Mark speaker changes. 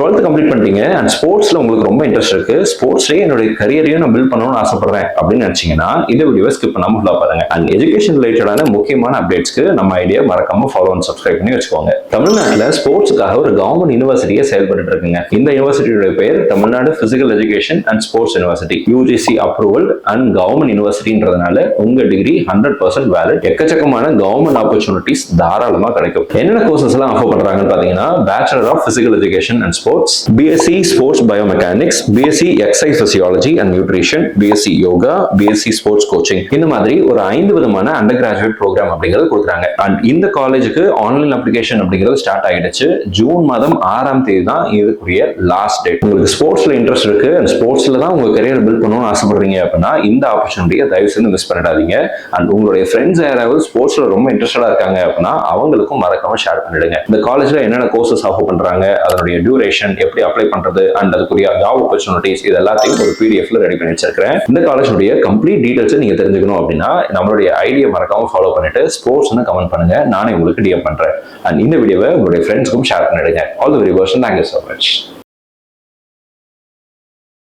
Speaker 1: 12th complete பண்ணிட்டீங்க and ஸ்போர்ட்ஸ்ல உங்களுக்கு ரொம்ப இன்ட்ரெஸ்ட் இருக்கு, ஸ்போர்ட்ஸ்லயே என்னுடைய கரியரையும் நான் பில்ட் பண்ணணும்னு ஆசைப்படுறேன் அப்படின்னு நினைச்சீங்கன்னா இந்த வீடியோவை ஸ்கிப் பண்ணாம ஃபுல்லா பாருங்க. அண்ட் எஜுகேஷன் ரிலேட்டடான முக்கியமான அப்டேட்ஸ்க்கு நம்ம ஐடியா மறக்காம ஃபாலோ அண்ட் சப்ஸ்கிரைப் பண்ணி வச்சுக்கோங்க. தமிழ்நாட்டில் ஸ்போர்ட்ஸ்க்காக ஒரு கவர்மெண்ட் யூனிவர்சிட்டியை செயல்பட்டு இருக்குங்க. இந்த யூனிவர்சிட்டியோட பேர் Tamil Nadu physical education and sports university. UGC approval and government யூனிவர்சிட்டின்றதுனால உங்க டிகிரி 100% வேலிட். எக்கச்சக்கமான கவர்மெண்ட் ஆப்பர்ச்சுனிட்டிஸ் தாராளமா கிடைக்கும். என்னென்ன கோர்சஸ் எல்லாம் ஆஃபர் பண்றாங்கன்னு பாத்தீங்கன்னா bachelor of physical education and sports, BSc sports biomechanics, BSc exercise physiology and nutrition, BSc yoga, BSc sports coaching, இந்த மாதிரி ஒரு 5 விதமான அண்டர் கிராஜுவேட் ப்ரோக்ராம் அப்படிங்கிறது கொடுக்குறாங்க. அண்ட் இந்த காலேஜுக்கு ஆன்லைன் அப்ளிகேஷன் அப்படிங்கிறது ஸ்டார்ட் ஆகிடுச்சு. ஜூன் மாதம் 6ஆம் தேதி தான் இதுக்குரிய லாஸ்ட் டேட். உங்களுக்கு ஸ்போர்ட்ஸ்ல இன்ட்ரெஸ்ட் இருக்கு அண்ட் ஸ்போர்ட்ஸ்ல தான் உங்க கரியர் பில்ட் பண்ணணும்னு ஆசைப்படுறீங்க அப்படின்னா இந்த ஆப்பர்ச்சுனிட்டியை தயவு செய்து மிஸ் பண்ணிடாதீங்க. அண்ட் உங்களுடைய ஃப்ரெண்ட்ஸ் யாராவது ஸ்போர்ட்ஸ்ல ரொம்ப இன்ட்ரெஸ்டடா இருக்காங்க அப்படின்னா அவங்களுக்கும் மறக்காம ஷேர் பண்ணிடுங்க. இந்த காலேஜ்ல என்னென்ன கோர்சஸ் ஆஃபர் பண்றாங்க, அதனுடைய டியூரேஷன், எப்படி அப்ளை பண்றது அண்ட் அதுக்குரிய ஜாப் ஆப்பர்ச்சுனிட்டிஸ், இது எல்லாத்தையும் ஒரு பிடிஎஃப்ல ரெடி பண்ணி வச்சிருக்கேன். இந்த காலேஜுடைய கம்ப்ளீட் டீடைல்ஸ் நீங்க தெரிஞ்சுக்கணும் அப்படின்னா நம்மளுடைய ஐடியா மறக்காம ஃபாலோ பண்ணிட்டு ஸ்போர்ட்ஸ்னு கமெண்ட் பண்ணுங்க, நானே உங்களுக்கு டிஎம் பண்றேன். அண்ட் இந்த வீடியோவை உங்களுடைய ஃப்ரெண்ட்ஸ்க்கும் ஷேர் பண்ணிடுங்க. All the very best. Thank you so much.